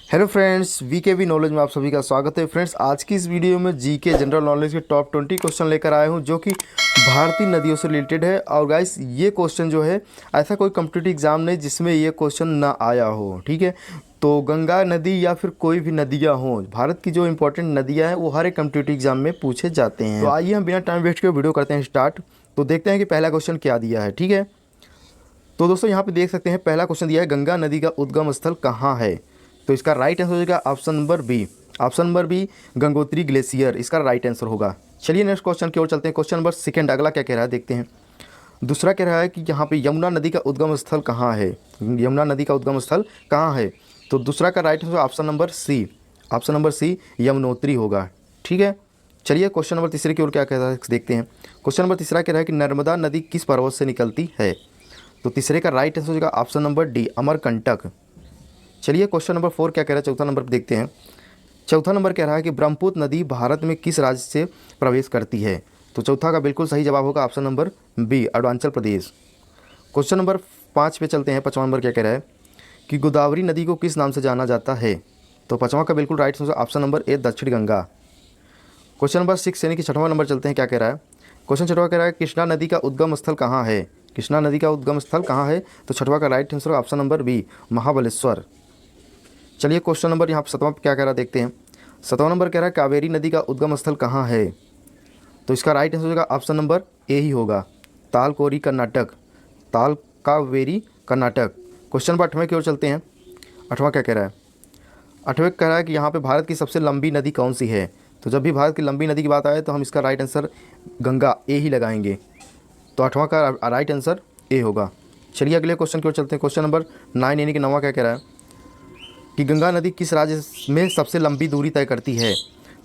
Hello friends, VKV knowledge में आप सभी का स्वागत है। फ्रेंड्स, आज की इस वीडियो में जीके जनरल नॉलेज के टॉप 20 क्वेश्चन लेकर आया हूं जो कि भारतीय नदियों से रिलेटेड है। और गाइस, ये क्वेश्चन जो है, ऐसा कोई कॉम्पिटिटिव एग्जाम नहीं जिसमें ये क्वेश्चन ना आया हो। ठीक है, तो गंगा नदी या फिर कोई भी नदियाँ हों, भारत की जो इंपॉर्टेंट नदियाँ हैं वो हर एक कॉम्पिटिटिव एग्जाम में पूछे जाते हैं। तो आइए हम बिना टाइम वेस्ट के वीडियो करते हैं स्टार्ट। तो देखते हैं कि पहला क्वेश्चन क्या दिया है। ठीक है, तो दोस्तों यहाँ पे देख सकते हैं, पहला क्वेश्चन दिया है गंगा नदी का उद्गम स्थल कहाँ है। तो इसका राइट आंसर हो जाएगा option number B. Option number B, Gangotri glacier इसका राइट आंसर होगा। चलिए नेक्स्ट क्वेश्चन की ओर चलते हैं। क्वेश्चन नंबर सेकंड अगला क्या कह रहा है देखते हैं। दूसरा कह रहा है कि यहाँ पे यमुना नदी का उद्गम स्थल कहाँ है। यमुना नदी का उद्गम स्थल कहाँ है। तो दूसरा का right answer option number C. Option number C, Yamunotri होगा। ठीक है, चलिए क्वेश्चन नंबर तीसरे की ओर क्या कह रहा है देखते हैं। क्वेश्चन नंबर तीसरा कह रहा है कि नर्मदा नदी किस पर्वत से निकलती है। तो तीसरे का राइट आंसर होगा ऑप्शन नंबर डी, अमरकंटक। चलिए क्वेश्चन नंबर 4 क्या कह रहा है, चौथा नंबर देखते हैं। चौथा नंबर कह रहा है कि ब्रह्मपुत्र नदी भारत में किस राज्य से प्रवेश करती है। तो चौथा का बिल्कुल सही जवाब होगा option number B, Arunachal Pradesh. Question number 5 पे चलते हैं। पाँचवा नंबर क्या कह रहा है कि गोदावरी नदी को किस नाम से जाना जाता है। तो पाँचवा का बिल्कुल राइट आंसर ऑप्शन नंबर ए, दक्षिण गंगा। क्वेश्चन नंबर 6 यानी कि छठवां नंबर चलते हैं, क्या कह रहा है। क्वेश्चन छठवां कह रहा है कृष्णा नदी का उद्गम स्थल कहाँ है। कृष्णा नदी का उद्गम स्थल कहाँ है। तो छठवां का right answer option number B, Mahabaleshwar. चलिए क्वेश्चन नंबर यहाँ पर सतवां क्या कह रहा है देखते हैं। सतवां नंबर कह रहा है कावेरी नदी का उद्गम स्थल कहाँ है। तो इसका राइट आंसर होगा ऑप्शन नंबर ए ही होगा, तालकोरी कर्नाटक। ताल कावेरी कर्नाटक। क्वेश्चन नंबर 8वें की ओर चलते हैं। 8वां क्या कह रहा है। 8वें कह रहा है कि यहाँ पे भारत की सबसे लंबी नदी कौन सी है। तो जब भी भारत की लंबी नदी की बात आए तो हम इसका राइट आंसर गंगा ए ही लगाएंगे। तो 8वां का राइट आंसर ए होगा। चलिए अगले क्वेश्चन की ओर चलते हैं। क्वेश्चन नंबर 9 यानी कि 9वां क्या कह रहा है कि गंगा नदी किस राज्य में सबसे लंबी दूरी तय करती है।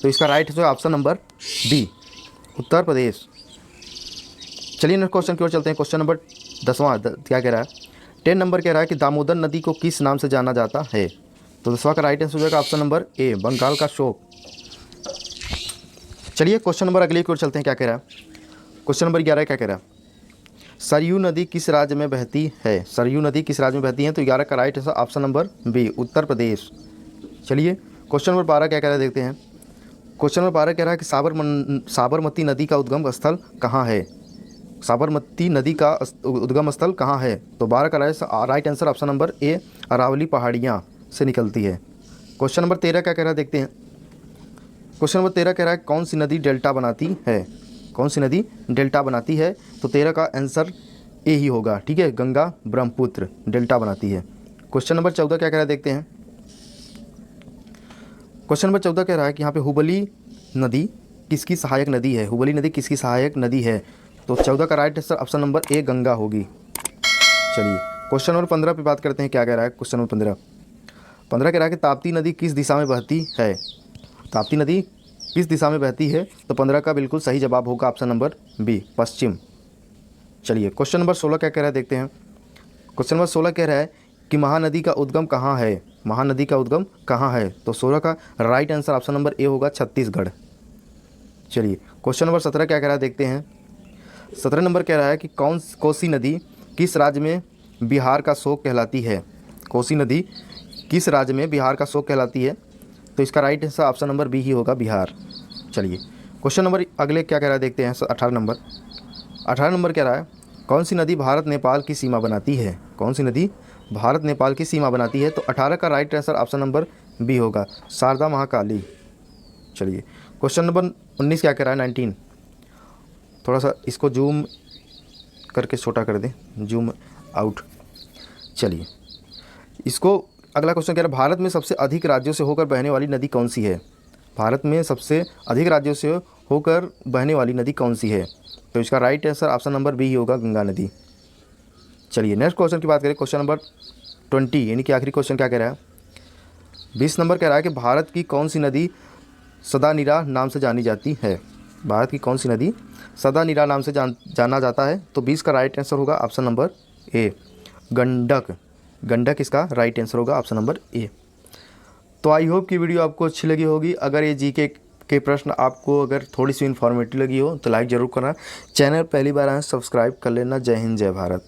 तो इसका right answer option number B, Uttar Pradesh. चलिए नेक्स्ट क्वेश्चन की ओर चलते हैं। क्वेश्चन नंबर 10वां क्या कह रहा है। 10 नंबर कह रहा है कि दामोदर नदी को किस नाम से जाना जाता है। तो 10वां का राइट आंसर हो जाएगा ऑप्शन नंबर ए, बंगाल का शोक। चलिए क्वेश्चन नंबर अगले की ओर चलते हैं, क्या कह रहा है। क्वेश्चन नंबर 11 क्या कह रहा है, सरयू नदी किस राज्य में बहती है। सरयू नदी किस राज्य में बहती है। तो 11 का right answer option number B, Uttar Pradesh. चलिए क्वेश्चन नंबर 12 क्या कह रहा है देखते हैं। क्वेश्चन नंबर 12 कह रहा है कि साबरमती नदी का उद्गम स्थल कहाँ है। साबरमती नदी का उद्गम स्थल कहाँ है। तो 12 का right answer option number A, Aravalli पहाड़ियाँ से निकलती है। क्वेश्चन नंबर 13 क्या कह रहा है देखते हैं। क्वेश्चन नंबर 13 कह रहा है कौन सी नदी डेल्टा बनाती है। कौन सी नदी डेल्टा बनाती है। तो 13 का आंसर ए ही होगा। ठीक है, गंगा ब्रह्मपुत्र डेल्टा बनाती है। क्वेश्चन नंबर 14 क्या कह रहा है देखते हैं। क्वेश्चन नंबर 14 कह रहा है कि यहाँ पे हुबली नदी किसकी सहायक नदी है। हुबली नदी किसकी सहायक नदी है। तो 14 का राइट आंसर ऑप्शन नंबर ए, गंगा होगी। चलिए क्वेश्चन नंबर 15 पे बात करते हैं, क्या कह रहा है। क्वेश्चन नंबर 15 कह रहा है कि ताप्ती नदी किस दिशा में बहती है। ताप्ती नदी किस दिशा में बहती है। तो 15 का बिल्कुल सही जवाब होगा ऑप्शन नंबर बी, पश्चिम। चलिए क्वेश्चन नंबर 16 क्या कह रहा है देखते हैं। क्वेश्चन नंबर 16 कह रहा है कि महानदी का उद्गम कहाँ है। महानदी का उद्गम कहाँ है। तो 16 का राइट आंसर ऑप्शन नंबर ए होगा, छत्तीसगढ़। चलिए क्वेश्चन नंबर 17 क्या कह रहा है देखते हैं। 17 नंबर कह रहा है कि कोसी नदी किस राज्य में बिहार का शोक कहलाती है। कोसी नदी किस राज्य में बिहार का शोक कहलाती है। तो इसका right answer option number B ही होगा, बिहार। चलिए क्वेश्चन नंबर अगले क्या कह रहा है देखते हैं। 18 नंबर कह रहा है कौन सी नदी भारत नेपाल की सीमा बनाती है। कौन सी नदी भारत नेपाल की सीमा बनाती है। तो 18 का right answer option number B होगा, शारदा महाकाली। चलिए क्वेश्चन नंबर 19 क्या कह रहा है, 19। थोड़ा सा इसको जूम करके छोटा कर दें, जूम आउट। चलिए इसको अगला क्वेश्चन कह रहा है भारत में सबसे अधिक राज्यों से होकर बहने वाली नदी कौन सी है। भारत में सबसे अधिक राज्यों से होकर बहने वाली नदी कौन सी है। तो इसका right answer option number B ही होगा, गंगा नदी। चलिए नेक्स्ट क्वेश्चन की बात करें। क्वेश्चन नंबर 20 यानी कि आखिरी क्वेश्चन क्या कह रहा है। 20 नंबर कह रहा है कि भारत की कौन सी नदी सदानीरा नाम से जानी जाती है। भारत की कौन सी नदी सदानीरा नाम से जाना जाता है। तो 20 का राइट आंसर होगा ऑप्शन नंबर ए, गंडक। गंडक इसका राइट आंसर होगा ऑप्शन नंबर ए। तो आई होप कि वीडियो आपको अच्छी लगी होगी। अगर ये जीके के प्रश्न आपको अगर थोड़ी सी इन्फॉर्मेटिव लगी हो तो लाइक ज़रूर करना। चैनल पहली बार आए सब्सक्राइब कर लेना। जय हिंद, जय भारत।